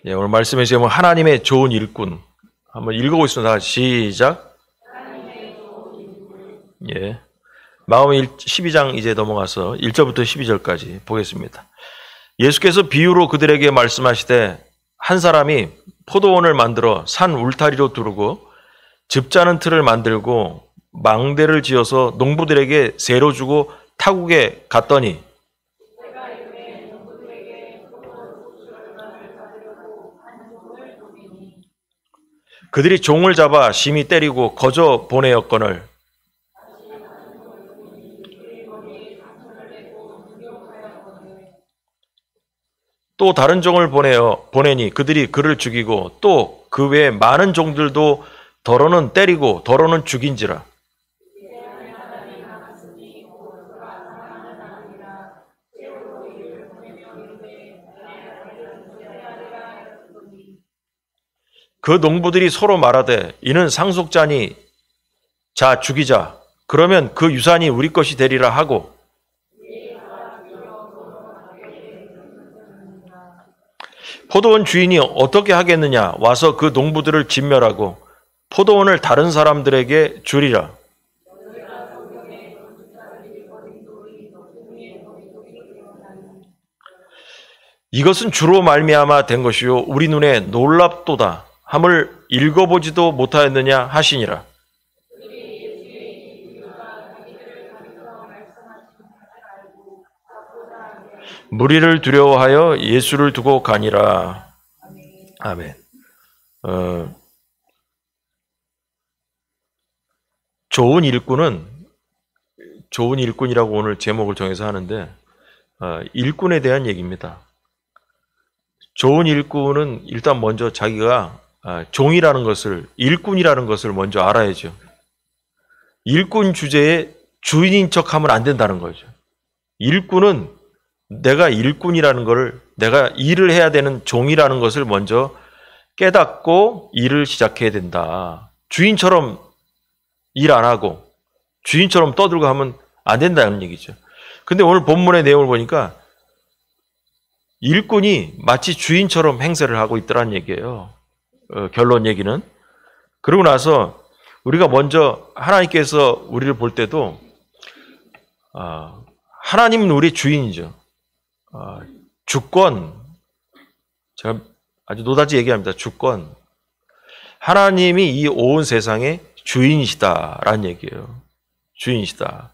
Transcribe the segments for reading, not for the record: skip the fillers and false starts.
예, 오늘 말씀의 제목 하나님의 좋은 일꾼. 한번 읽어보겠습니다. 시작. 예. 마가복음 12장 이제 넘어가서 1절부터 12절까지 보겠습니다. 예수께서 비유로 그들에게 말씀하시되 한 사람이 포도원을 만들어 산 울타리로 두르고 즙 짜는 틀을 만들고 망대를 지어서 농부들에게 세로 주고 타국에 갔더니 그들이 종을 잡아 심히 때리고 거저 보내었거늘 또 다른 종을 보내니 그들이 그를 죽이고 또 그 외에 많은 종들도 더러는 때리고 더러는 죽인지라. 그 농부들이 서로 말하되 이는 상속자니 자 죽이자. 그러면 그 유산이 우리 것이 되리라 하고 포도원 주인이 어떻게 하겠느냐? 와서 그 농부들을 진멸하고 포도원을 다른 사람들에게 주리라. 이것은 주로 말미암아 된 것이요 우리 눈에 놀랍도다 함을 읽어보지도 못하였느냐 하시니라. 무리를 두려워하여 예수를 두고 가니라. 아멘. 좋은 일꾼이라고 오늘 제목을 정해서 하는데 일꾼에 대한 얘기입니다. 좋은 일꾼은 일단 먼저 자기가 종이라는 것을, 일꾼이라는 것을 먼저 알아야죠. 일꾼 주제에 주인인 척하면 안 된다는 거죠. 일꾼은 내가 일꾼이라는 것을, 내가 일을 해야 되는 종이라는 것을 먼저 깨닫고 일을 시작해야 된다. 주인처럼 일 안 하고 주인처럼 떠들고 하면 안 된다는 얘기죠. 근데 오늘 본문의 내용을 보니까 일꾼이 마치 주인처럼 행세를 하고 있더란 얘기예요. 결론 얘기는. 그러고 나서 우리가 먼저 하나님께서 우리를 볼 때도 하나님은 우리 주인이죠. 주권, 제가 아주 노다지 얘기합니다. 주권. 하나님이 이 온 세상의 주인이시다라는 얘기예요. 주인이시다.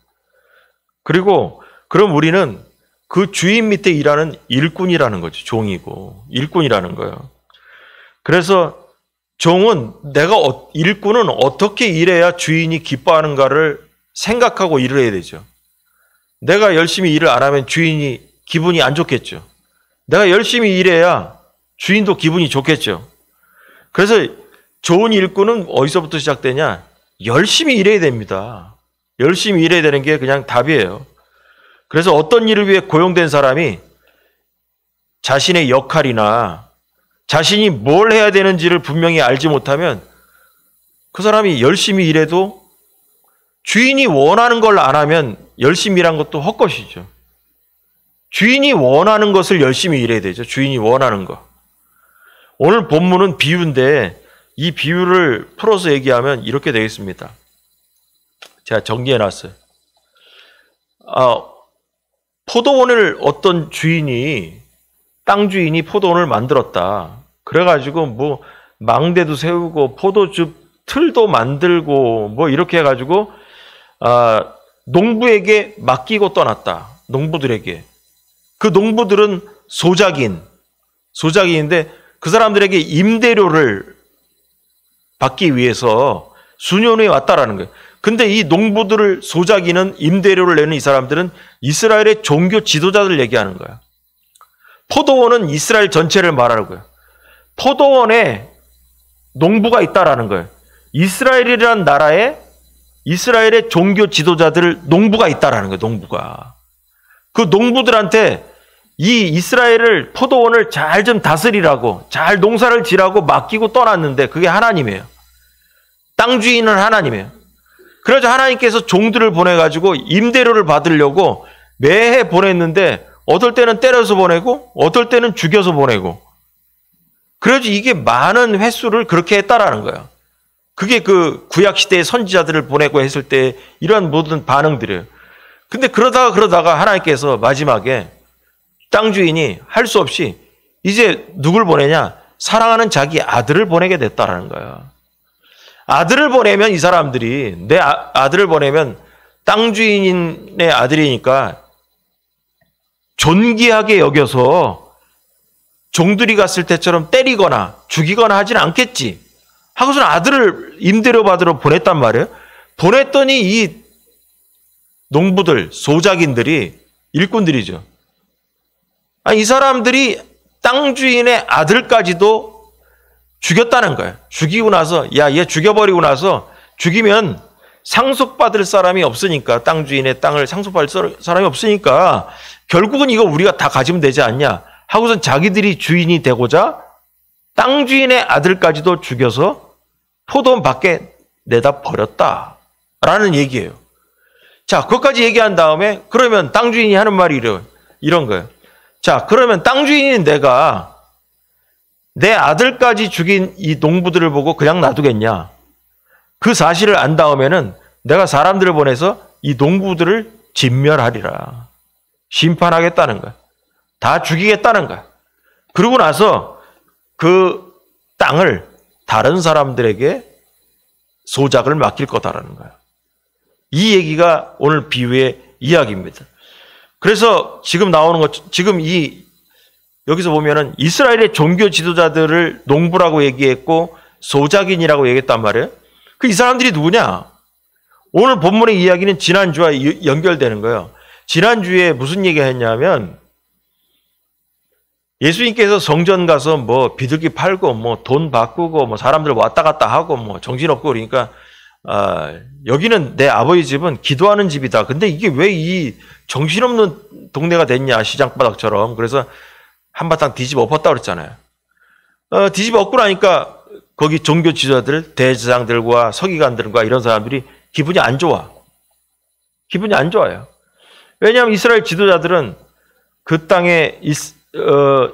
그리고 그럼 우리는 그 주인 밑에 일하는 일꾼이라는 거죠. 종이고 일꾼이라는 거예요. 그래서 종은 일꾼은 어떻게 일해야 주인이 기뻐하는가를 생각하고 일을 해야 되죠. 내가 열심히 일을 안 하면 주인이 기분이 안 좋겠죠. 내가 열심히 일해야 주인도 기분이 좋겠죠. 그래서 좋은 일꾼은 어디서부터 시작되냐? 열심히 일해야 됩니다. 열심히 일해야 되는 게 그냥 답이에요. 그래서 어떤 일을 위해 고용된 사람이 자신의 역할이나 자신이 뭘 해야 되는지를 분명히 알지 못하면 그 사람이 열심히 일해도 주인이 원하는 걸 안 하면 열심히 일한 것도 헛것이죠. 주인이 원하는 것을 열심히 일해야 되죠. 주인이 원하는 거. 오늘 본문은 비유인데 이 비유를 풀어서 얘기하면 이렇게 되겠습니다. 제가 정리해놨어요. 포도원을 어떤 주인이, 땅 주인이 포도원을 만들었다. 그래가지고 뭐 망대도 세우고 포도즙 틀도 만들고 뭐 이렇게 해가지고 농부에게 맡기고 떠났다. 농부들에게. 그 농부들은 소작인인데 그 사람들에게 임대료를 받기 위해서 수년 후에 왔다라는 거예요. 근데 이 농부들을 소작이는 임대료를 내는 이 사람들은 이스라엘의 종교 지도자들 얘기하는 거야. 포도원은 이스라엘 전체를 말하는 거예요. 포도원에 농부가 있다라는 거예요. 이스라엘이라는 나라에 이스라엘의 종교 지도자들 농부가 있다라는 거예요. 농부가. 그 농부들한테 이 이스라엘을 포도원을 잘 좀 다스리라고 잘 농사를 지라고 맡기고 떠났는데 그게 하나님이에요. 땅 주인은 하나님이에요. 그래서 하나님께서 종들을 보내가지고 임대료를 받으려고 매해 보냈는데 어떨 때는 때려서 보내고 어떨 때는 죽여서 보내고 그래서 이게 많은 횟수를 그렇게 했다라는 거예요. 그게 그 구약시대의 선지자들을 보내고 했을 때 이러한 모든 반응들이에요. 근데 그러다가 하나님께서 마지막에 땅 주인이 할 수 없이 이제 누굴 보내냐? 사랑하는 자기 아들을 보내게 됐다라는 거예요. 아들을 보내면 이 사람들이 내 아들을 보내면 땅 주인의 아들이니까 존귀하게 여겨서 종들이 갔을 때처럼 때리거나 죽이거나 하진 않겠지 하고서는 아들을 임대료 받으러 보냈단 말이에요. 보냈더니 이 농부들, 소작인들이 일꾼들이죠. 아니, 이 사람들이 땅 주인의 아들까지도 죽였다는 거예요. 죽이고 나서 얘 죽여버리고 나서 죽이면 상속받을 사람이 없으니까 땅 주인의 땅을 상속받을 사람이 없으니까 결국은 이거 우리가 다 가지면 되지 않냐 하고선 자기들이 주인이 되고자 땅 주인의 아들까지도 죽여서 포도원 밖에 내다 버렸다라는 얘기예요. 자, 그것까지 얘기한 다음에 그러면 땅 주인이 하는 말이 이런 거예요. 자, 그러면 땅 주인인 내가 내 아들까지 죽인 이 농부들을 보고 그냥 놔두겠냐? 그 사실을 안 다음에는 내가 사람들을 보내서 이 농부들을 진멸하리라. 심판하겠다는 거야. 다 죽이겠다는 거야. 그러고 나서 그 땅을 다른 사람들에게 소작을 맡길 거다라는 거야. 이 얘기가 오늘 비유의 이야기입니다. 그래서 지금 나오는 것, 지금 여기서 보면은 이스라엘의 종교 지도자들을 농부라고 얘기했고 소작인이라고 얘기했단 말이에요. 이 사람들이 누구냐? 오늘 본문의 이야기는 지난주와 연결되는 거예요. 지난주에 무슨 얘기를 했냐면 예수님께서 성전 가서 뭐 비둘기 팔고 뭐 돈 바꾸고 뭐 사람들 왔다 갔다 하고 뭐 정신없고 그러니까 여기는 내 아버지 집은 기도하는 집이다. 근데 이게 왜 이 정신없는 동네가 됐냐, 시장바닥처럼. 그래서 한바탕 뒤집어 엎었다 그랬잖아요. 뒤집어 엎고 나니까 거기 종교 지도자들, 대제사장들과 서기관들과 이런 사람들이 기분이 안 좋아. 기분이 안 좋아요. 왜냐하면 이스라엘 지도자들은 그 땅에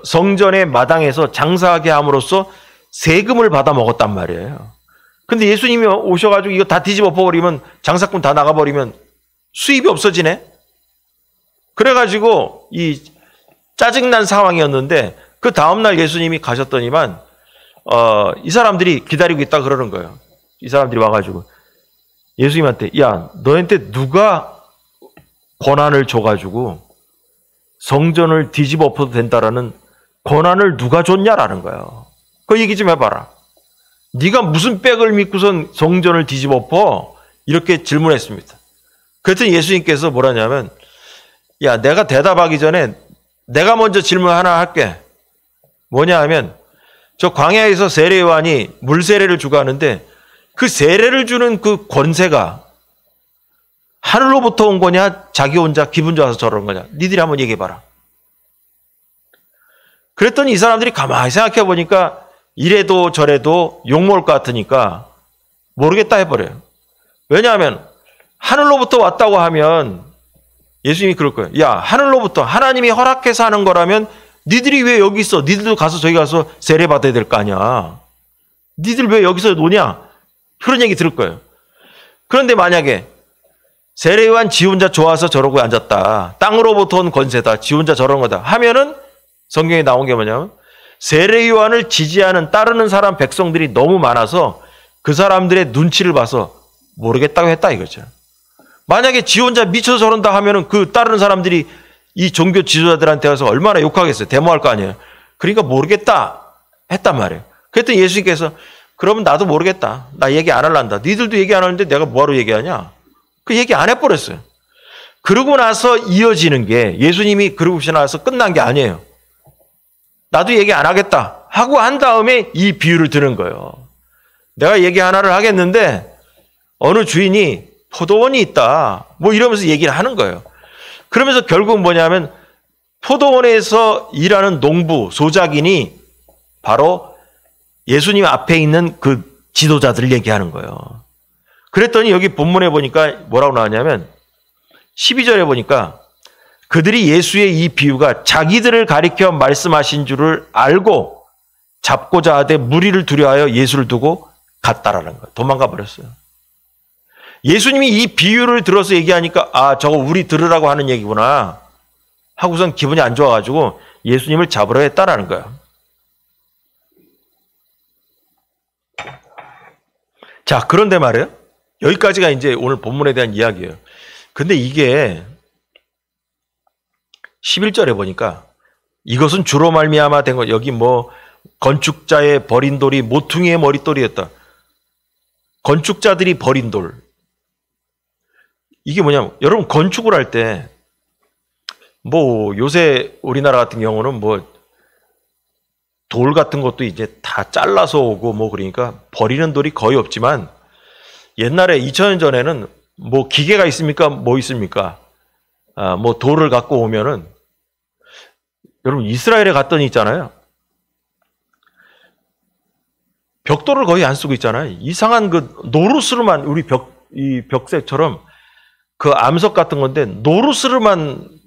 성전의 마당에서 장사하게 함으로써 세금을 받아 먹었단 말이에요. 근데 예수님이 오셔가지고 이거 다 뒤집어 엎어버리면 장사꾼 다 나가버리면 수입이 없어지네. 그래가지고 이 짜증난 상황이었는데 그 다음날 예수님이 가셨더니만 이 사람들이 기다리고 있다 그러는 거예요. 이 사람들이 와가지고 예수님한테 야, 너한테 누가 권한을 줘가지고 성전을 뒤집어 엎어도 된다라는 권한을 누가 줬냐라는 거예요. 그 얘기 좀 해봐라. 네가 무슨 백을 믿고선 성전을 뒤집어 엎어? 이렇게 질문했습니다. 그랬더니 예수님께서 뭐라냐면 야, 내가 대답하기 전에 내가 먼저 질문 하나 할게. 뭐냐 하면 저 광야에서 세례요한이 물 세례를 주고 하는데 그 세례를 주는 그 권세가 하늘로부터 온 거냐 자기 혼자 기분 좋아서 저러는 거냐 니들이 한번 얘기해봐라. 그랬더니 이 사람들이 가만히 생각해 보니까 이래도 저래도 욕먹을 것 같으니까 모르겠다 해버려요. 왜냐하면 하늘로부터 왔다고 하면 예수님이 그럴 거예요. 야, 하늘로부터 하나님이 허락해서 하는 거라면 니들이 왜 여기 있어? 니들도 가서 저기 가서 세례 받아야 될 거 아니야. 니들 왜 여기서 노냐? 그런 얘기 들을 거예요. 그런데 만약에 세례요한 지 혼자 좋아서 저러고 앉았다. 땅으로부터 온 권세다. 지 혼자 저런 거다. 하면은 성경에 나온 게 뭐냐면 세례요한을 지지하는 따르는 사람 백성들이 너무 많아서 그 사람들의 눈치를 봐서 모르겠다고 했다 이거죠. 만약에 지 혼자 미쳐서 저런다 하면은 그 따르는 사람들이 이 종교 지도자들한테 가서 얼마나 욕하겠어요. 데모할 거 아니에요. 그러니까 모르겠다 했단 말이에요. 그랬더니 예수님께서 그러면 나도 모르겠다. 나 얘기 안 할란다. 니들도 얘기 안 하는데 내가 뭐하러 얘기하냐. 그 얘기 안 해버렸어요. 그러고 나서 이어지는 게 예수님이 그러고 나서 끝난 게 아니에요. 나도 얘기 안 하겠다 하고 한 다음에 이 비유를 드는 거예요. 내가 얘기 하나를 하겠는데 어느 주인이 포도원이 있다 뭐 이러면서 얘기를 하는 거예요. 그러면서 결국 뭐냐면 포도원에서 일하는 농부, 소작인이 바로 예수님 앞에 있는 그 지도자들을 얘기하는 거예요. 그랬더니 여기 본문에 보니까 뭐라고 나왔냐면 12절에 보니까 그들이 예수의 이 비유가 자기들을 가리켜 말씀하신 줄을 알고 잡고자 하되 무리를 두려워하여 예수를 두고 갔다라는 거예요. 도망가 버렸어요. 예수님이 이 비유를 들어서 얘기하니까 아, 저거 우리 들으라고 하는 얘기구나 하고선 기분이 안 좋아가지고 예수님을 잡으려 했다라는 거예요. 자, 그런데 말이에요. 여기까지가 이제 오늘 본문에 대한 이야기예요. 근데 이게 11절에 보니까 이것은 주로 말미암아 된 것. 여기 뭐 건축자의 버린 돌이 모퉁이의 머릿돌이었다. 건축자들이 버린 돌. 이게 뭐냐면 여러분 건축을 할 때 뭐 요새 우리나라 같은 경우는 뭐 돌 같은 것도 이제 다 잘라서 오고 뭐 그러니까 버리는 돌이 거의 없지만 옛날에 2000년 전에는 뭐 기계가 있습니까? 뭐 있습니까? 뭐 돌을 갖고 오면은 여러분 이스라엘에 갔더니 있잖아요. 벽돌을 거의 안 쓰고 있잖아요. 이상한 그 노루스로만 우리 이 벽색처럼 그 암석 같은 건데 노루스로만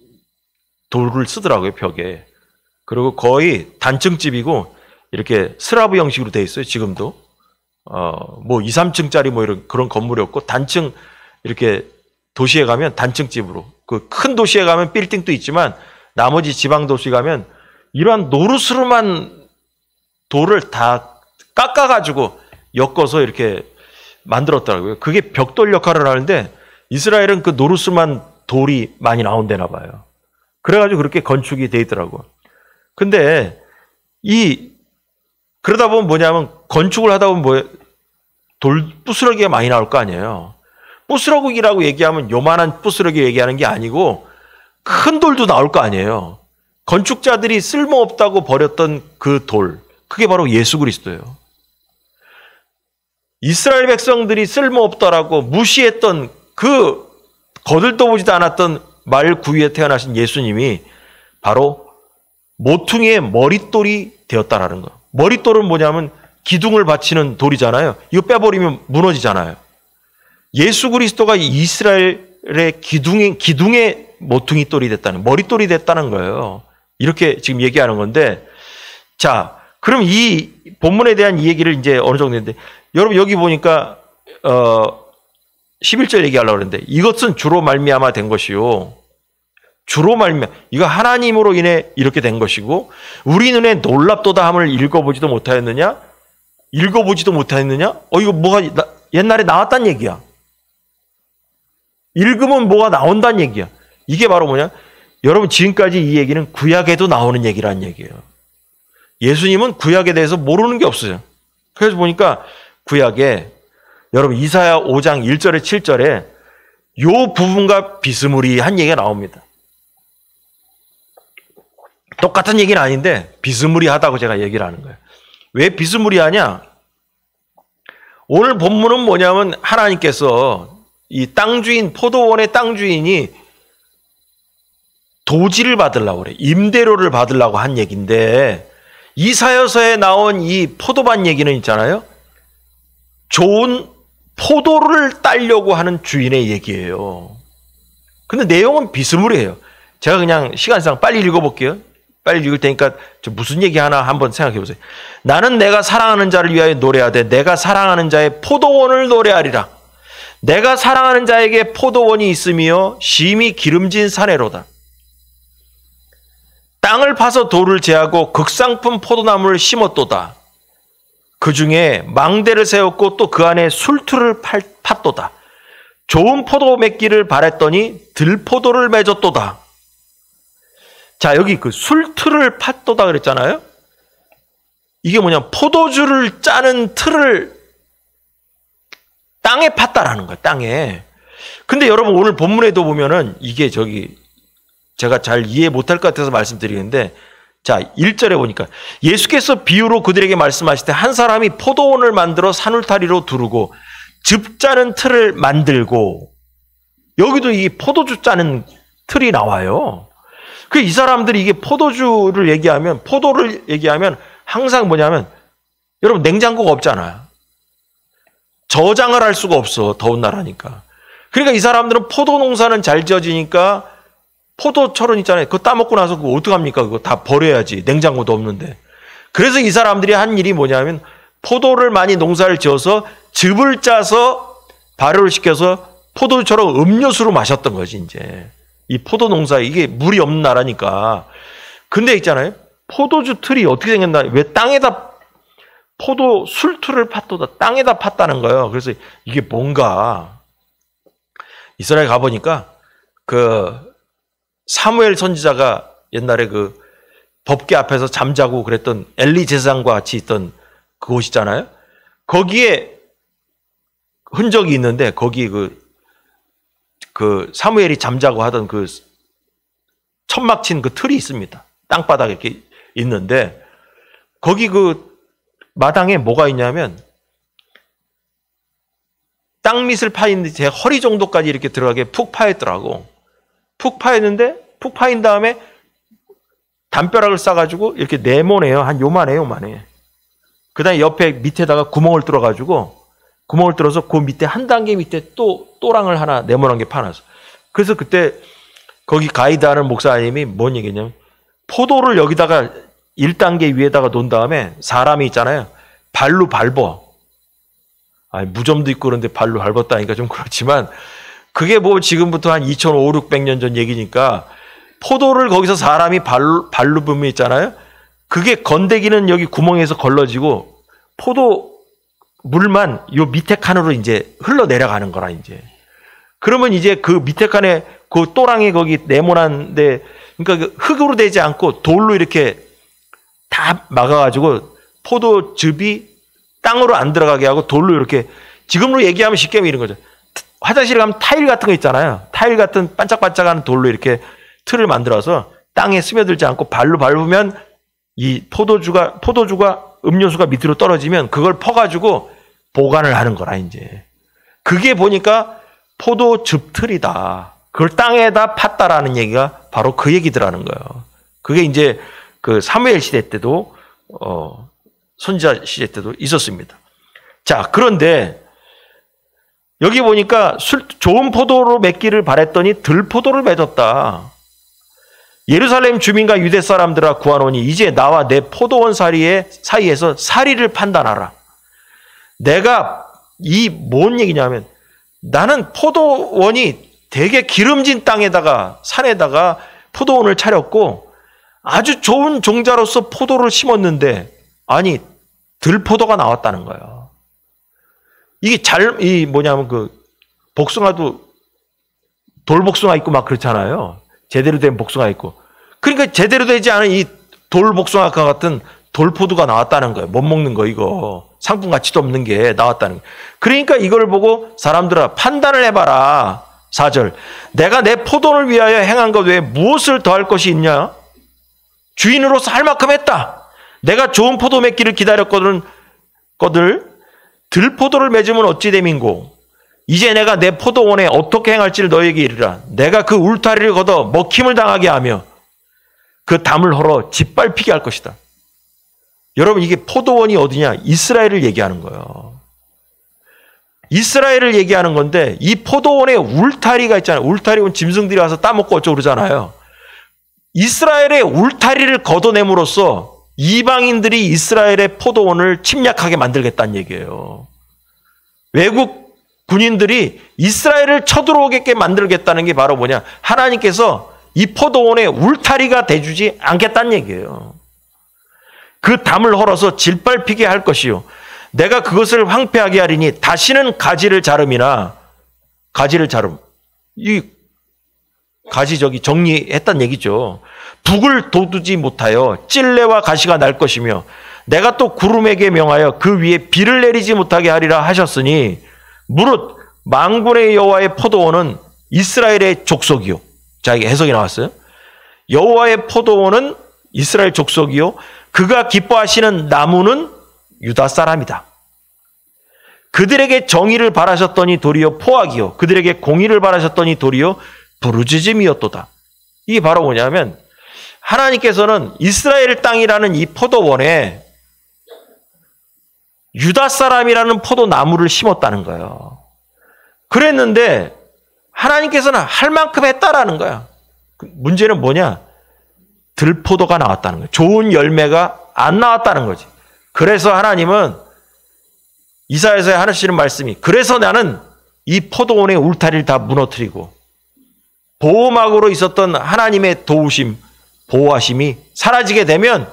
돌을 쓰더라고요, 벽에. 그리고 거의 단층집이고 이렇게 슬라브 형식으로 돼 있어요, 지금도. 뭐 2, 3층짜리 뭐 이런 그런 건물이 없고 단층 이렇게 도시에 가면 단층집으로. 그 큰 도시에 가면 빌딩도 있지만 나머지 지방 도시 가면 이러한 노루스로만 돌을 다 깎아가지고 엮어서 이렇게 만들었더라고요. 그게 벽돌 역할을 하는데 이스라엘은 그 노루스만 돌이 많이 나온대나 봐요. 그래가지고 그렇게 건축이 돼 있더라고요. 근데 그러다 보면 뭐냐면 건축을 하다 보면 돌 부스러기가 많이 나올 거 아니에요. 부스러기라고 얘기하면 요만한 부스러기 얘기하는 게 아니고 큰 돌도 나올 거 아니에요. 건축자들이 쓸모없다고 버렸던 그 돌, 그게 바로 예수 그리스도예요. 이스라엘 백성들이 쓸모없다라고 무시했던 그 거들떠 보지도 않았던 말 구유에 태어나신 예수님이 바로 모퉁이의 머릿돌이 되었다라는 거예요. 머릿돌은 뭐냐면 기둥을 받치는 돌이잖아요. 이거 빼버리면 무너지잖아요. 예수 그리스도가 이스라엘의 기둥의 모퉁이 돌이 됐다는, 머릿돌이 됐다는 거예요. 이렇게 지금 얘기하는 건데, 자, 그럼 이 본문에 대한 이 얘기를 이제 어느 정도 했는데, 여러분 여기 보니까 11절 얘기하려고 그러는데, 이것은 주로 말미암아 된 것이요. 주로 이거 하나님으로 인해 이렇게 된 것이고, 우리 눈에 놀랍도다 함을 읽어보지도 못하였느냐? 이거 뭐가 옛날에 나왔단 얘기야. 읽으면 뭐가 나온다는 얘기야. 이게 바로 뭐냐? 여러분 지금까지 이 얘기는 구약에도 나오는 얘기란 얘기예요. 예수님은 구약에 대해서 모르는 게 없어요. 그래서 보니까 구약에 여러분 이사야 5장 1절에 7절에 요 부분과 비스무리한 얘기가 나옵니다. 똑같은 얘기는 아닌데 비스무리하다고 제가 얘기를 하는 거예요. 왜 비스무리하냐? 오늘 본문은 뭐냐면 하나님께서 이 땅 주인, 포도원의 땅 주인이 도지를 받으려고 그래. 임대료를 받으려고 한 얘기인데, 이사야서에 나온 이 포도밭 얘기는 있잖아요. 좋은 포도를 따려고 하는 주인의 얘기예요. 근데 내용은 비스무리해요. 제가 그냥 시간상 빨리 읽어볼게요. 빨리 읽을 테니까 무슨 얘기 하나 한번 생각해 보세요. 나는 내가 사랑하는 자를 위하여 노래하되 내가 사랑하는 자의 포도원을 노래하리라. 내가 사랑하는 자에게 포도원이 있으며 심히 기름진 사내로다. 땅을 파서 돌을 제하고 극상품 포도나무를 심었도다. 그 중에 망대를 세웠고 또 그 안에 술틀을 팠도다. 좋은 포도 맺기를 바랬더니 들포도를 맺었도다. 자, 여기 그 술틀을 팠도다 그랬잖아요. 이게 뭐냐, 포도주를 짜는 틀을 땅에 팠다라는 거야, 땅에. 근데 여러분 오늘 본문에도 보면은 이게 제가 잘 이해 못할 것 같아서 말씀드리는데, 자, 1절에 보니까 예수께서 비유로 그들에게 말씀하실 때 한 사람이 포도원을 만들어 산울타리로 두르고 즙 짜는 틀을 만들고, 여기도 이 포도주 짜는 틀이 나와요. 그 이 사람들이 이게 포도를 얘기하면 항상 뭐냐면, 여러분 냉장고가 없잖아요. 저장을 할 수가 없어, 더운 나라니까. 그러니까 이 사람들은 포도 농사는 잘 지어지니까 포도 철은 있잖아요. 그거 따먹고 나서 그거 어떡합니까? 그거 다 버려야지. 냉장고도 없는데. 그래서 이 사람들이 한 일이 뭐냐면 포도를 많이 농사를 지어서 즙을 짜서 발효를 시켜서 포도주처럼 음료수로 마셨던 거지, 이제. 이 포도 농사, 이게 물이 없는 나라니까. 근데 있잖아요. 포도주 틀이 어떻게 생겼나? 왜 땅에다 포도 술틀을 팠다, 땅에다 팠다는 거예요. 그래서 이게 뭔가. 이스라엘 가보니까 그 사무엘 선지자가 옛날에 그 법궤 앞에서 잠자고 그랬던 엘리 제사장과 같이 있던 그곳 있잖아요. 거기에 흔적이 있는데 거기 그 사무엘이 잠자고 하던 그 천막 친 그 틀이 있습니다. 땅바닥에 이렇게 있는데 거기 그 마당에 뭐가 있냐면 땅밑을 파인데 제 허리 정도까지 이렇게 들어가게 푹 파였더라고. 푹 파였는데 푹 파인 다음에 담벼락을 싸가지고 이렇게 네모네요. 한 요만해. 그 다음에 옆에 밑에다가 구멍을 뚫어가지고 구멍을 뚫어서 그 밑에 한 단계 밑에 또 또랑을 하나 네모난 게 파놨어. 그래서 그때 거기 가이드하는 목사님이 뭔 얘기냐면 포도를 여기다가 1단계 위에다가 놓은 다음에 사람이 있잖아요. 발로 밟어. 아니, 무좀도 있고 그런데 발로 밟았다니까 좀 그렇지만 그게 뭐 지금부터 한 2,500, 600년 전 얘기니까 포도를 거기서 사람이 발로 밟으면 있잖아요. 그게 건더기는 여기 구멍에서 걸러지고 포도 물만 요 밑에 칸으로 이제 흘러 내려가는 거라 이제. 그러면 이제 그 밑에 칸에 그 또랑에 거기 네모난데 그러니까 그 흙으로 되지 않고 돌로 이렇게 다 막아가지고 포도즙이 땅으로 안 들어가게 하고 돌로 이렇게 지금으로 얘기하면 쉽게 하면 이런 거죠. 화장실에 가면 타일 같은 거 있잖아요. 타일 같은 반짝반짝하는 돌로 이렇게 틀을 만들어서 땅에 스며들지 않고 발로 밟으면 이 포도주가 음료수가 밑으로 떨어지면 그걸 퍼가지고 보관을 하는 거라 이제. 그게 보니까 포도즙 틀이다. 그걸 땅에다 팠다라는 얘기가 바로 그 얘기더라는 거예요. 그게 이제 그 사무엘 시대 때도 선지자 시대 때도 있었습니다. 자, 그런데 여기 보니까 좋은 포도로 맺기를 바랬더니 들포도를 맺었다. 예루살렘 주민과 유대 사람들아 구하노니 이제 나와 내 포도원 사이에서 사리를 판단하라. 내가 이 뭔 얘기냐면 나는 포도원이 되게 기름진 땅에다가 산에다가 포도원을 차렸고 아주 좋은 종자로서 포도를 심었는데 아니 들포도가 나왔다는 거예요. 이게 뭐냐면 그 복숭아도 돌복숭아 있고 막 그렇잖아요. 제대로 된 복숭아 있고. 그러니까 제대로 되지 않은 이 돌복숭아 같은 돌포도가 나왔다는 거예요. 못 먹는 거 이거. 상품 가치도 없는 게 나왔다는 거예요. 그러니까 이걸 보고 사람들아 판단을 해봐라. 4절. 내가 내 포도를 위하여 행한 것 외에 무엇을 더할 것이 있냐? 주인으로서 할 만큼 했다. 내가 좋은 포도 맺기를 기다렸거든. 들포도를 맺으면 어찌 됨인고. 이제 내가 내 포도원에 어떻게 행할지를 너에게 이르라. 내가 그 울타리를 걷어 먹힘을 당하게 하며 그 담을 헐어 짓밟히게 할 것이다. 여러분 이게 포도원이 어디냐? 이스라엘을 얘기하는 거예요. 이스라엘을 얘기하는 건데 이 포도원에 울타리가 있잖아요. 울타리 온 짐승들이 와서 따먹고 어쩌고 그러잖아요. 이스라엘의 울타리를 걷어냄으로써 이방인들이 이스라엘의 포도원을 침략하게 만들겠다는 얘기예요. 외국 군인들이 이스라엘을 쳐들어오게 만들겠다는 게 바로 뭐냐? 하나님께서 이 포도원에 울타리가 돼주지 않겠다는 얘기예요. 그 담을 헐어서 짓밟히게 할 것이요. 내가 그것을 황폐하게 하리니 다시는 가지를 자름이나 이 가지 정리했단 얘기죠. 북을 돋우지 못하여 찔레와 가시가 날 것이며 내가 또 구름에게 명하여 그 위에 비를 내리지 못하게 하리라 하셨으니 무릇 만군의 여호와의 포도원은 이스라엘의 족속이요. 자, 이게 해석이 나왔어요. 여호와의 포도원은 이스라엘 족속이요. 그가 기뻐하시는 나무는 유다 사람이다. 그들에게 정의를 바라셨더니 도리어 포악이요. 그들에게 공의를 바라셨더니 도리어 부르짖음이었도다. 이게 바로 뭐냐면 하나님께서는 이스라엘 땅이라는 이 포도원에 유다 사람이라는 포도나무를 심었다는 거예요. 그랬는데 하나님께서는 할 만큼 했다라는 거야. 문제는 뭐냐? 들포도가 나왔다는 거예요. 좋은 열매가 안 나왔다는 거지. 그래서 하나님은 이사야서에 하시는 말씀이, 그래서 나는 이 포도원의 울타리를 다 무너뜨리고 보호막으로 있었던 하나님의 도우심, 보호하심이 사라지게 되면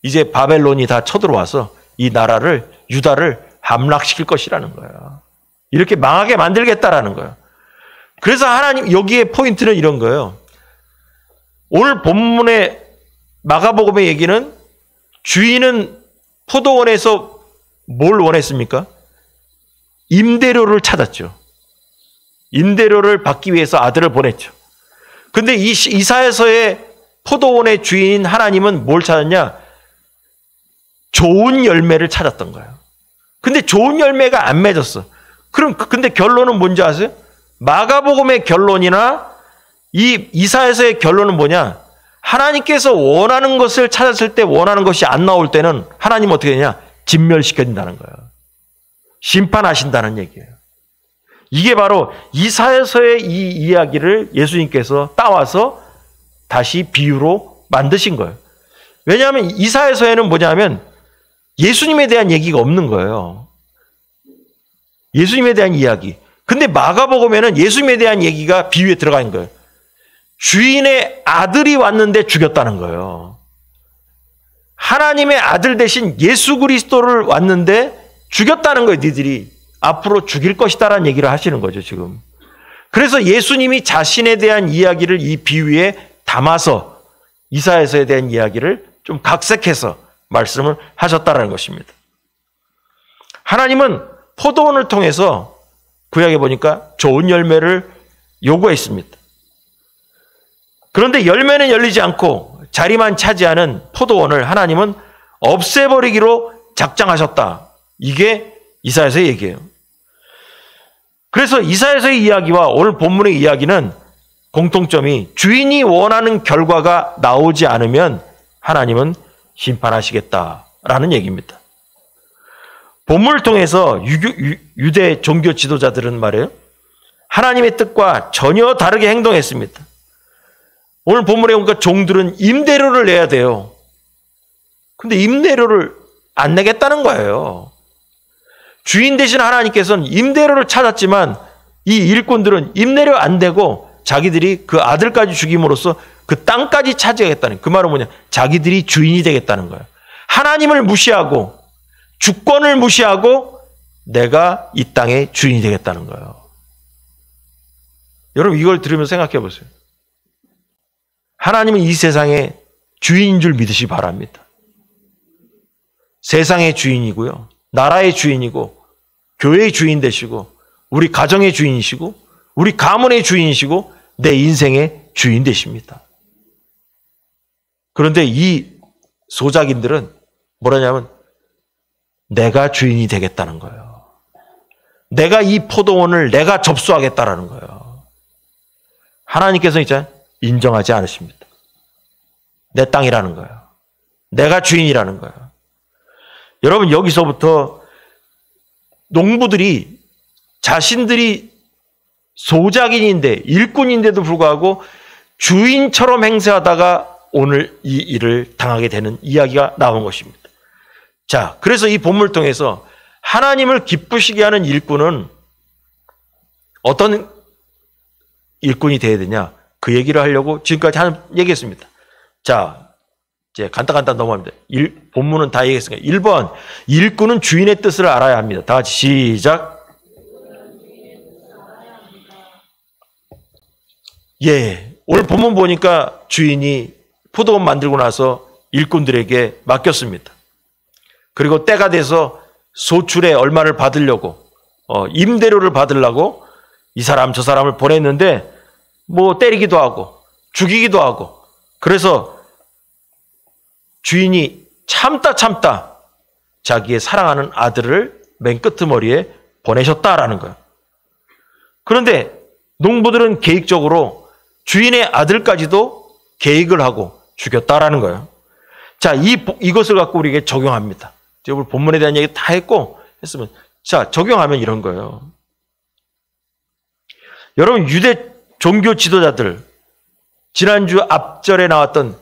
이제 바벨론이 다 쳐들어와서 이 나라를, 유다를 함락시킬 것이라는 거예요. 이렇게 망하게 만들겠다라는 거예요. 그래서 하나님, 여기에 포인트는 이런 거예요. 오늘 본문의 마가복음의 얘기는 주인은 포도원에서 뭘 원했습니까? 임대료를 찾았죠. 임대료를 받기 위해서 아들을 보냈죠. 근데 이 이사야서의 포도원의 주인 하나님은 뭘 찾았냐? 좋은 열매를 찾았던 거예요. 근데 좋은 열매가 안 맺었어. 근데 결론은 뭔지 아세요? 마가복음의 결론이나 이 이사야서의 결론은 뭐냐? 하나님께서 원하는 것을 찾았을 때 원하는 것이 안 나올 때는 하나님 어떻게 되냐? 진멸시켜준다는 거예요. 심판하신다는 얘기예요. 이게 바로 이사야서의 이 이야기를 예수님께서 따와서 다시 비유로 만드신 거예요. 왜냐하면 이사야서에는 뭐냐면 예수님에 대한 얘기가 없는 거예요. 예수님에 대한 이야기. 근데 마가복음에는 예수님에 대한 얘기가 비유에 들어가 있는 거예요. 주인의 아들이 왔는데 죽였다는 거예요. 하나님의 아들 대신 예수 그리스도를 왔는데 죽였다는 거예요. 니들이 앞으로 죽일 것이다라는 얘기를 하시는 거죠, 지금. 그래서 예수님이 자신에 대한 이야기를 이 비유에 담아서 이사야서에 대한 이야기를 좀 각색해서 말씀을 하셨다라는 것입니다. 하나님은 포도원을 통해서 구약에 보니까 좋은 열매를 요구했습니다. 그런데 열매는 열리지 않고 자리만 차지하는 포도원을 하나님은 없애버리기로 작정하셨다. 이게 이사야서의 얘기예요. 그래서 이사야서의 이야기와 오늘 본문의 이야기는 공통점이 주인이 원하는 결과가 나오지 않으면 하나님은 심판하시겠다라는 얘기입니다. 본문을 통해서 유대 종교 지도자들은 말이에요. 하나님의 뜻과 전혀 다르게 행동했습니다. 오늘 본문에 보니까 종들은 임대료를 내야 돼요. 근데 임대료를 안 내겠다는 거예요. 주인 대신 하나님께서는 임대료를 찾았지만 이 일꾼들은 임대료 안 되고 자기들이 그 아들까지 죽임으로써 그 땅까지 차지하겠다는, 그 말은 뭐냐? 자기들이 주인이 되겠다는 거예요. 하나님을 무시하고 주권을 무시하고 내가 이 땅의 주인이 되겠다는 거예요. 여러분 이걸 들으면서 생각해 보세요. 하나님은 이 세상의 주인인 줄 믿으시기 바랍니다. 세상의 주인이고요. 나라의 주인이고 교회의 주인 되시고 우리 가정의 주인이시고 우리 가문의 주인이시고 내 인생의 주인 되십니다. 그런데 이 소작인들은 뭐라냐면 내가 주인이 되겠다는 거예요. 내가 이 포도원을 내가 접수하겠다라는 거예요. 하나님께서 이제 인정하지 않으십니다. 내 땅이라는 거예요. 내가 주인이라는 거예요. 여러분 여기서부터 농부들이 자신들이 소작인인데 일꾼인데도 불구하고 주인처럼 행세하다가 오늘 이 일을 당하게 되는 이야기가 나온 것입니다. 자, 그래서 이 본문을 통해서 하나님을 기쁘시게 하는 일꾼은 어떤 일꾼이 되어야 되냐? 그 얘기를 하려고 지금까지 얘기했습니다. 자, 이제 간단간단 넘어갑니다. 본문은 다 얘기했으니까 1번, 일꾼은 주인의 뜻을 알아야 합니다. 다 같이 시작. 예, 오늘 본문 보니까 주인이 포도원 만들고 나서 일꾼들에게 맡겼습니다. 그리고 때가 돼서 소출에 얼마를 받으려고 임대료를 받으려고 이 사람 저 사람을 보냈는데 뭐 때리기도 하고 죽이기도 하고, 그래서 주인이 참다 자기의 사랑하는 아들을 맨 끄트머리에 보내셨다라는 거예요. 그런데 농부들은 계획적으로 주인의 아들까지도 계획을 하고 죽였다라는 거예요. 자, 이것을 갖고 우리에게 적용합니다. 제가 오늘 본문에 대한 얘기 다 했으면, 자, 적용하면 이런 거예요. 여러분, 유대 종교 지도자들, 지난주 앞절에 나왔던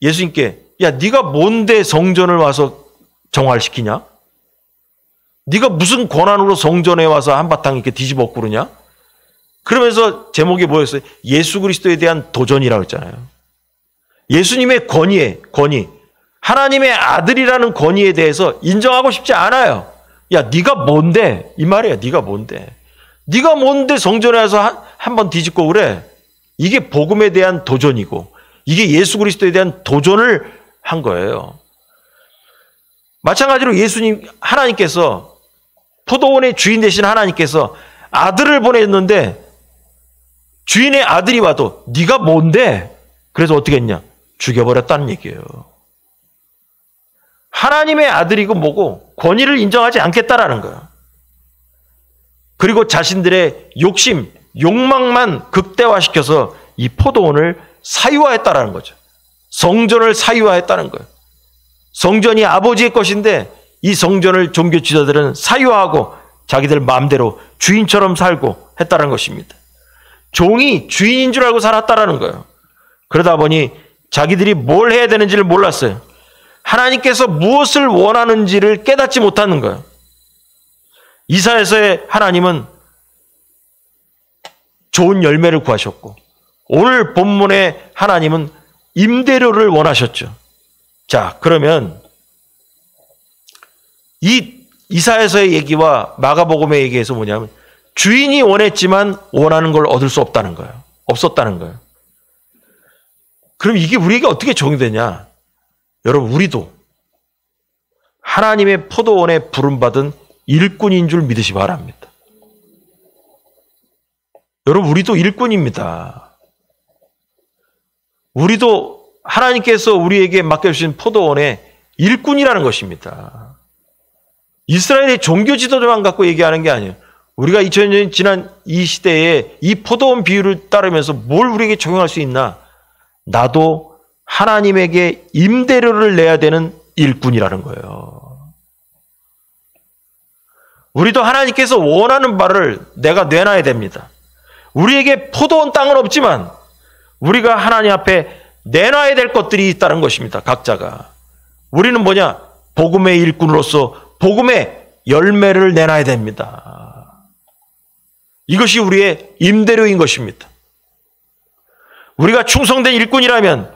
예수님께 야, 네가 뭔데 성전을 와서 정화시키냐? 네가 무슨 권한으로 성전에 와서 한바탕 이렇게 뒤집어 엎구르냐? 그러면서 제목이 뭐였어요? 예수 그리스도에 대한 도전이라고 했잖아요. 예수님의 권위, 하나님의 아들이라는 권위에 대해서 인정하고 싶지 않아요. 야, 네가 뭔데? 이 말이야. 네가 뭔데? 네가 뭔데 성전에 와서 한번 뒤집고 그래? 이게 복음에 대한 도전이고 이게 예수 그리스도에 대한 도전을 한 거예요. 마찬가지로 하나님께서 포도원의 주인 되신 하나님께서 아들을 보냈는데 주인의 아들이 와도 네가 뭔데? 그래서 어떻게 했냐? 죽여버렸다는 얘기예요. 하나님의 아들이고 뭐고 권위를 인정하지 않겠다라는 거예요. 그리고 자신들의 욕망만 극대화시켜서 이 포도원을 사유화했다라는 거죠. 성전을 사유화했다는 거예요. 성전이 아버지의 것인데 이 성전을 종교 지도자들은 사유화하고 자기들 마음대로 주인처럼 살고 했다는 것입니다. 종이 주인인 줄 알고 살았다라는 거예요. 그러다 보니 자기들이 뭘 해야 되는지를 몰랐어요. 하나님께서 무엇을 원하는지를 깨닫지 못하는 거예요. 이사야서의 하나님은 좋은 열매를 구하셨고 오늘 본문의 하나님은 임대료를 원하셨죠. 자, 그러면 이 이사야서의 얘기와 마가복음의 얘기에서 뭐냐면 주인이 원했지만 원하는 걸 얻을 수 없다는 거예요. 없었다는 거예요. 그럼 이게 우리에게 어떻게 적용되냐? 여러분, 우리도 하나님의 포도원에 부름받은 일꾼인 줄 믿으시 바랍니다. 여러분, 우리도 일꾼입니다. 우리도 하나님께서 우리에게 맡겨주신 포도원의 일꾼이라는 것입니다. 이스라엘의 종교 지도자만 갖고 얘기하는 게 아니에요. 우리가 2000년 지난 이 시대에 이 포도원 비유를 따르면서 뭘 우리에게 적용할 수 있나? 나도 하나님에게 임대료를 내야 되는 일꾼이라는 거예요. 우리도 하나님께서 원하는 바를 내가 내놔야 됩니다. 우리에게 포도원 땅은 없지만 우리가 하나님 앞에 내놔야 될 것들이 있다는 것입니다. 각자가. 우리는 뭐냐? 복음의 일꾼으로서 복음의 열매를 내놔야 됩니다. 이것이 우리의 임대료인 것입니다. 우리가 충성된 일꾼이라면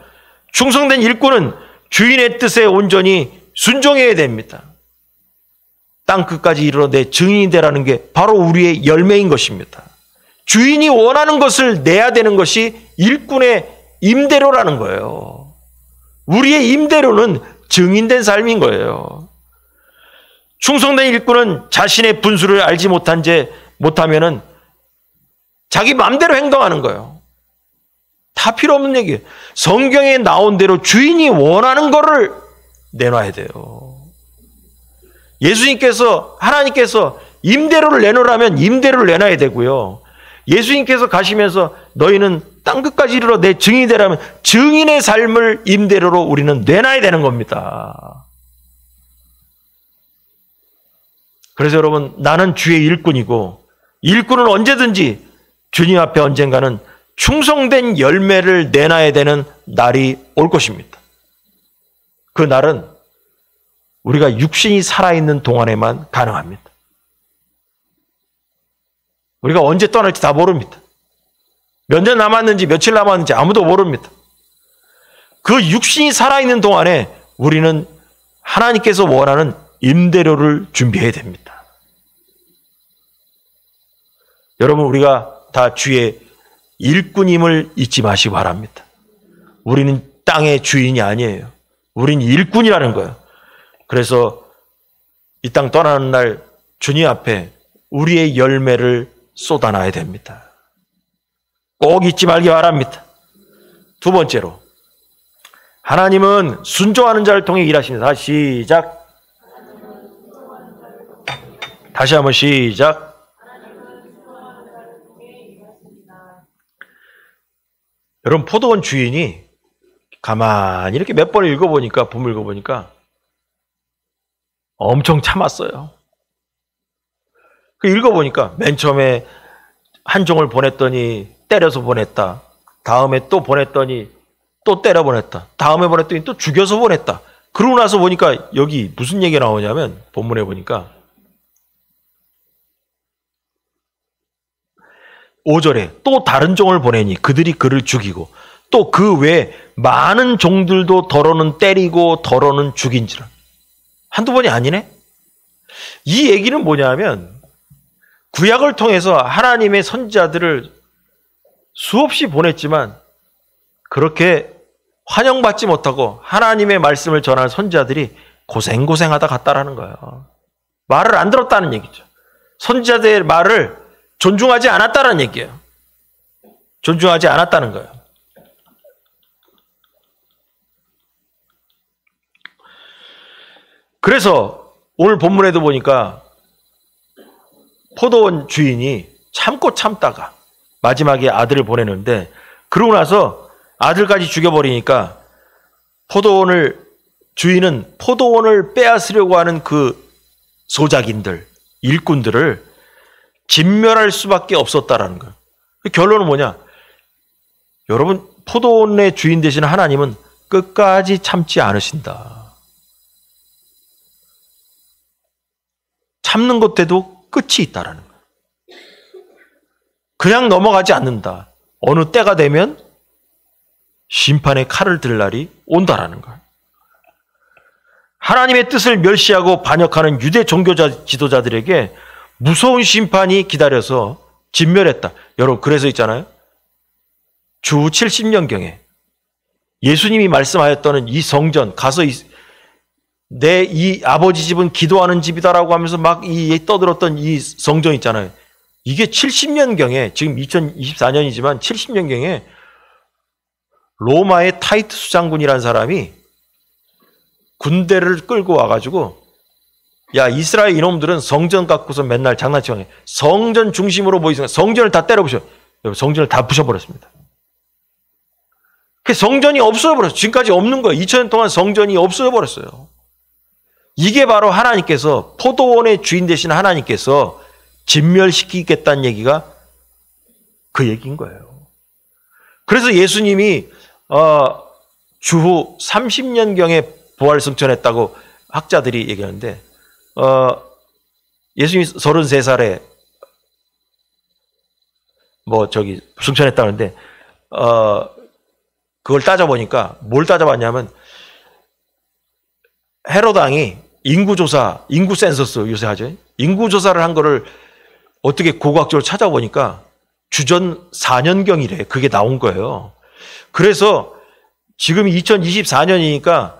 충성된 일꾼은 주인의 뜻에 온전히 순종해야 됩니다. 땅끝까지 이르러 내 증인이 되라는 게 바로 우리의 열매인 것입니다. 주인이 원하는 것을 내야 되는 것이 일꾼의 임대료라는 거예요. 우리의 임대료는 증인된 삶인 거예요. 충성된 일꾼은 자신의 분수를 알지 못하면은 자기 마음대로 행동하는 거예요. 다 필요 없는 얘기예요. 성경에 나온 대로 주인이 원하는 거를 내놔야 돼요. 예수님께서, 하나님께서 임대료를 내놓으라면 임대료를 내놔야 되고요. 예수님께서 가시면서 너희는 땅끝까지 이르러 내 증인이 되라면 증인의 삶을 임대료로 우리는 내놔야 되는 겁니다. 그래서 여러분, 나는 주의 일꾼이고 일꾼은 언제든지 주님 앞에 언젠가는 충성된 열매를 내놔야 되는 날이 올 것입니다. 그 날은 우리가 육신이 살아있는 동안에만 가능합니다. 우리가 언제 떠날지 다 모릅니다. 몇 년 남았는지 며칠 남았는지 아무도 모릅니다. 그 육신이 살아있는 동안에 우리는 하나님께서 원하는 임대료를 준비해야 됩니다. 여러분, 우리가 다 주의 일꾼임을 잊지 마시기 바랍니다. 우리는 땅의 주인이 아니에요. 우린 일꾼이라는 거예요. 그래서 이 땅 떠나는 날 주님 앞에 우리의 열매를 쏟아놔야 됩니다. 꼭 잊지 말기 바랍니다. 두 번째로, 하나님은 순종하는 자를 통해 일하십니다. 시작. 다시 한번 시작. 여러분, 포도원 주인이 가만히 이렇게 몇 번을 읽어보니까, 봄을 읽어보니까 엄청 참았어요. 그 읽어보니까 맨 처음에 한 종을 보냈더니 때려서 보냈다. 다음에 또 보냈더니 또 때려 보냈다. 다음에 보냈더니 또 죽여서 보냈다. 그러고 나서 보니까 여기 무슨 얘기가 나오냐면 본문에 보니까 5절에 또 다른 종을 보내니 그들이 그를 죽이고 또 그 외에 많은 종들도 더러는 때리고 더러는 죽인지라. 한두 번이 아니네? 이 얘기는 뭐냐면 구약을 통해서 하나님의 선지자들을 수없이 보냈지만 그렇게 환영받지 못하고 하나님의 말씀을 전할 선지자들이 고생고생하다 갔다라는 거예요. 말을 안 들었다는 얘기죠. 선지자들의 말을 존중하지 않았다는 얘기예요. 존중하지 않았다는 거예요. 그래서 오늘 본문에도 보니까 포도원 주인이 참고 참다가 마지막에 아들을 보내는데 그러고 나서 아들까지 죽여버리니까 주인은 포도원을 빼앗으려고 하는 그 소작인들, 일꾼들을 진멸할 수밖에 없었다라는 거예요. 결론은 뭐냐? 여러분, 포도원의 주인 되시는 하나님은 끝까지 참지 않으신다. 참는 것에도 끝이 있다라는 거예요. 그냥 넘어가지 않는다. 어느 때가 되면 심판의 칼을 들 날이 온다라는 거예요. 하나님의 뜻을 멸시하고 반역하는 유대 종교자 지도자들에게 무서운 심판이 기다려서 진멸했다. 여러분, 그래서 있잖아요. 주 70년경에 예수님이 말씀하였던 이 성전 가서 내 이 아버지 집은 기도하는 집이다라고 하면서 막 떠들었던 이 성전 있잖아요. 이게 70년경에 지금 2024년이지만 70년경에 로마의 타이투스 장군이라는 사람이 군대를 끌고 와가지고 야, 이스라엘 이놈들은 성전 갖고서 맨날 장난치고 성전 중심으로 모이니까 성전을 다 때려부셔. 성전을 다 부셔버렸습니다. 그 성전이 없어져버렸어요. 지금까지 없는 거예요. 2000년 동안 성전이 없어져버렸어요. 이게 바로 하나님께서 포도원의 주인 되신 하나님께서 진멸시키겠다는 얘기가 그 얘기인 거예요. 그래서 예수님이 주후 30년경에 부활승천했다고 학자들이 얘기하는데 예수님이 33살에 승천했다는데 그걸 따져보니까 뭘 따져봤냐면 헤롯 왕이 인구 센서스 요새 하죠. 인구 조사를 한 거를 어떻게 고고학적으로 찾아보니까 주전 4년경이래. 그게 나온 거예요. 그래서 지금 2024년이니까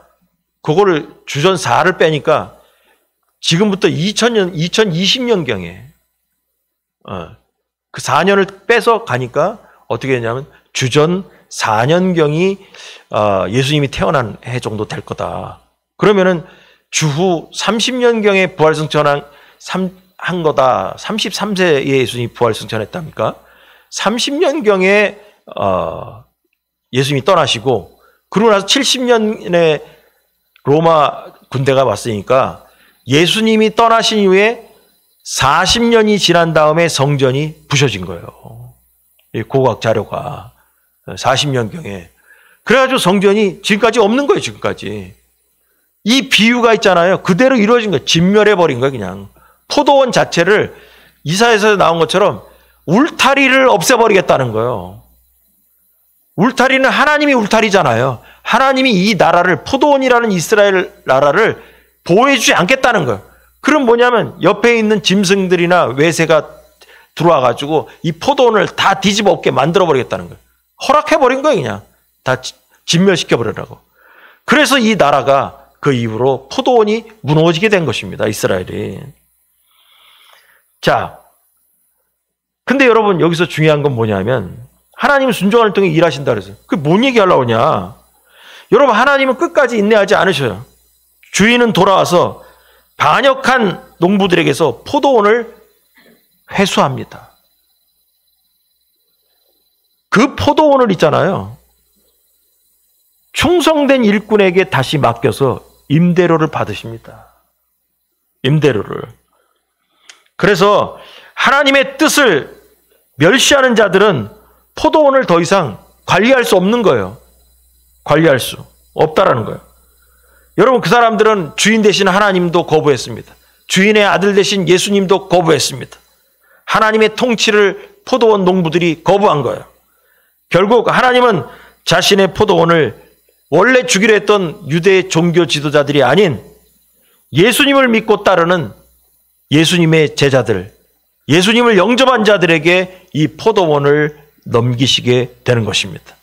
그거를 주전 4를 빼니까 지금부터 2020년경에 그 4년을 빼서 가니까 어떻게 되냐면 주전 4년경이 예수님이 태어난 해 정도 될 거다. 그러면은 주후 30년경에 부활승천한 거다. 33세에 예수님이 부활승천했답니까? 30년경에 예수님이 떠나시고 그러고 나서 70년에 로마 군대가 왔으니까 예수님이 떠나신 이후에 40년이 지난 다음에 성전이 부셔진 거예요. 이 고고학 자료가 40년경에. 그래가지고 성전이 지금까지 없는 거예요. 지금까지. 이 비유가 있잖아요. 그대로 이루어진 거예요. 진멸해버린 거예요. 그냥. 포도원 자체를 이사야서에 나온 것처럼 울타리를 없애버리겠다는 거예요. 울타리는 하나님이 울타리잖아요. 하나님이 이 나라를, 포도원이라는 이스라엘 나라를 보호해주지 않겠다는 거예요. 그럼 뭐냐면 옆에 있는 짐승들이나 외세가 들어와가지고 이 포도원을 다 뒤집어 엎게 만들어버리겠다는 거예요. 허락해버린 거예요. 그냥 다 진멸시켜버리라고. 그래서 이 나라가 그 이후로 포도원이 무너지게 된 것입니다. 이스라엘이. 자, 근데 여러분 여기서 중요한 건 뭐냐면 하나님은 순종을 통해 일하신다 그래서 그게 뭔 얘기하려고 하냐. 여러분 하나님은 끝까지 인내하지 않으셔요. 주인은 돌아와서 반역한 농부들에게서 포도원을 회수합니다. 그 포도원을 있잖아요. 충성된 일꾼에게 다시 맡겨서 임대료를 받으십니다. 임대료를. 그래서 하나님의 뜻을 멸시하는 자들은 포도원을 더 이상 관리할 수 없는 거예요. 관리할 수 없다라는 거예요. 여러분, 그 사람들은 주인 되신 하나님도 거부했습니다. 주인의 아들 되신 예수님도 거부했습니다. 하나님의 통치를 포도원 농부들이 거부한 거예요. 결국 하나님은 자신의 포도원을 원래 주기로 했던 유대 종교 지도자들이 아닌 예수님을 믿고 따르는 예수님의 제자들, 예수님을 영접한 자들에게 이 포도원을 넘기시게 되는 것입니다.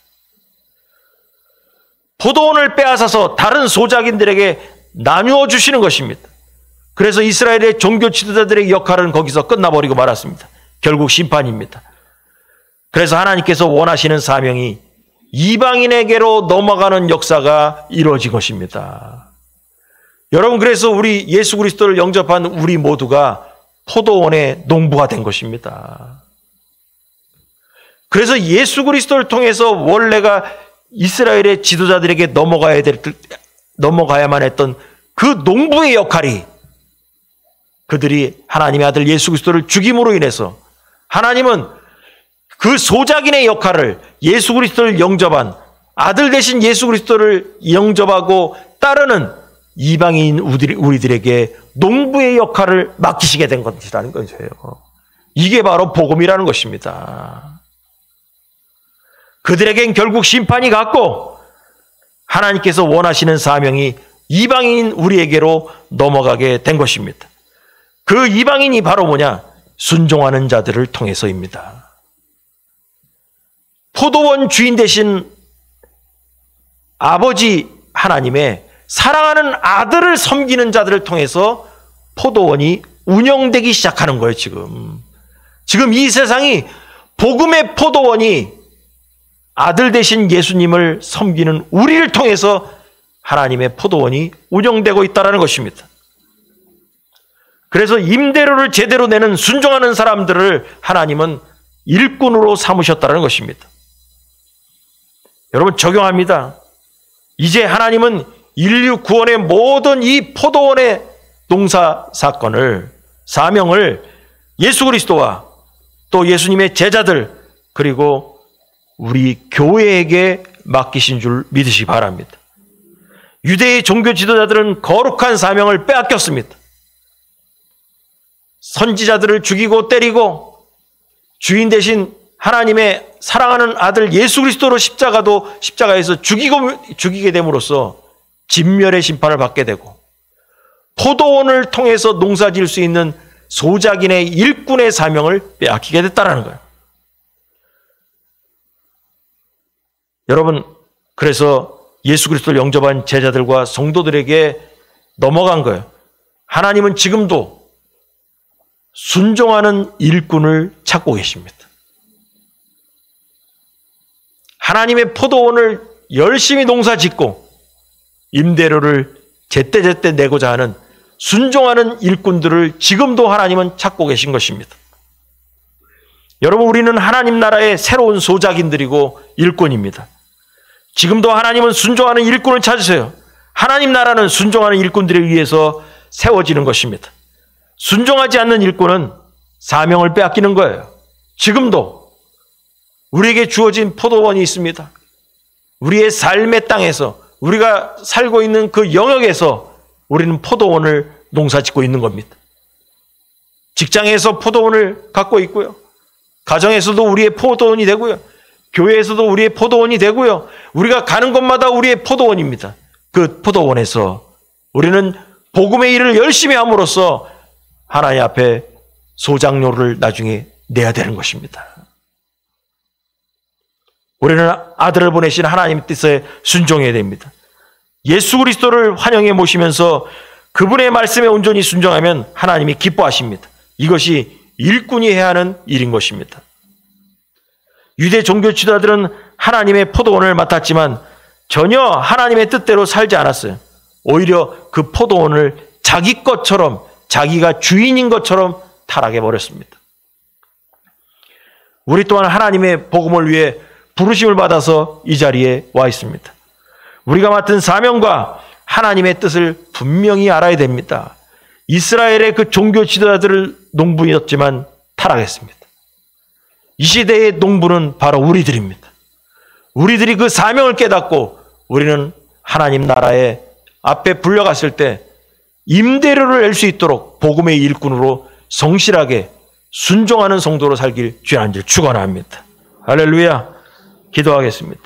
포도원을 빼앗아서 다른 소작인들에게 나누어 주시는 것입니다. 그래서 이스라엘의 종교 지도자들의 역할은 거기서 끝나버리고 말았습니다. 결국 심판입니다. 그래서 하나님께서 원하시는 사명이 이방인에게로 넘어가는 역사가 이루어진 것입니다. 여러분, 그래서 우리 예수 그리스도를 영접한 우리 모두가 포도원의 농부가 된 것입니다. 그래서 예수 그리스도를 통해서 원래가 이스라엘의 지도자들에게 넘어가야만 했던 그 농부의 역할이 그들이 하나님의 아들 예수 그리스도를 죽임으로 인해서 하나님은 그 소작인의 역할을 예수 그리스도를 영접한 아들 되신 예수 그리스도를 영접하고 따르는 이방인 우리들에게 농부의 역할을 맡기시게 된 것이라는 거예요. 이게 바로 복음이라는 것입니다. 그들에겐 결국 심판이 갔고 하나님께서 원하시는 사명이 이방인 우리에게로 넘어가게 된 것입니다. 그 이방인이 바로 뭐냐? 순종하는 자들을 통해서입니다. 포도원 주인 되신 아버지 하나님의 사랑하는 아들을 섬기는 자들을 통해서 포도원이 운영되기 시작하는 거예요. 지금 이 세상이 복음의 포도원이 아들 되신 예수님을 섬기는 우리를 통해서 하나님의 포도원이 운영되고 있다는 것입니다. 그래서 임대료를 제대로 내는 순종하는 사람들을 하나님은 일꾼으로 삼으셨다는 것입니다. 여러분, 적용합니다. 이제 하나님은 인류 구원의 모든 이 포도원의 농사 사건을, 사명을 예수 그리스도와 또 예수님의 제자들 그리고 우리 교회에게 맡기신 줄 믿으시기 바랍니다. 유대의 종교 지도자들은 거룩한 사명을 빼앗겼습니다. 선지자들을 죽이고 때리고 주인 대신 하나님의 사랑하는 아들 예수 그리스도로 십자가에서 죽이게 됨으로써 진멸의 심판을 받게 되고 포도원을 통해서 농사지을 수 있는 소작인의 일꾼의 사명을 빼앗기게 됐다는 거예요. 여러분, 그래서 예수 그리스도를 영접한 제자들과 성도들에게 넘어간 거예요. 하나님은 지금도 순종하는 일꾼을 찾고 계십니다. 하나님의 포도원을 열심히 농사짓고 임대료를 제때제때 내고자 하는 순종하는 일꾼들을 지금도 하나님은 찾고 계신 것입니다. 여러분, 우리는 하나님 나라의 새로운 소작인들이고 일꾼입니다. 지금도 하나님은 순종하는 일꾼을 찾으세요. 하나님 나라는 순종하는 일꾼들에 의해서 세워지는 것입니다. 순종하지 않는 일꾼은 사명을 빼앗기는 거예요. 지금도 우리에게 주어진 포도원이 있습니다. 우리의 삶의 땅에서 우리가 살고 있는 그 영역에서 우리는 포도원을 농사짓고 있는 겁니다. 직장에서 포도원을 갖고 있고요. 가정에서도 우리의 포도원이 되고요. 교회에서도 우리의 포도원이 되고요. 우리가 가는 곳마다 우리의 포도원입니다. 그 포도원에서 우리는 복음의 일을 열심히 함으로써 하나님 앞에 소작료를 나중에 내야 되는 것입니다. 우리는 아들을 보내신 하나님의 뜻에 순종해야 됩니다. 예수 그리스도를 환영해 모시면서 그분의 말씀에 온전히 순종하면 하나님이 기뻐하십니다. 이것이 일꾼이 해야 하는 일인 것입니다. 유대 종교 지도자들은 하나님의 포도원을 맡았지만 전혀 하나님의 뜻대로 살지 않았어요. 오히려 그 포도원을 자기 것처럼, 자기가 주인인 것처럼 타락해버렸습니다. 우리 또한 하나님의 복음을 위해 부르심을 받아서 이 자리에 와 있습니다. 우리가 맡은 사명과 하나님의 뜻을 분명히 알아야 됩니다. 이스라엘의 그 종교 지도자들을 농부였지만 타락했습니다. 이 시대의 농부는 바로 우리들입니다. 우리들이 그 사명을 깨닫고 우리는 하나님 나라에 앞에 불려갔을 때 임대료를 낼 수 있도록 복음의 일꾼으로 성실하게 순종하는 성도로 살길 주의 안질 축원합니다. 할렐루야. 기도하겠습니다.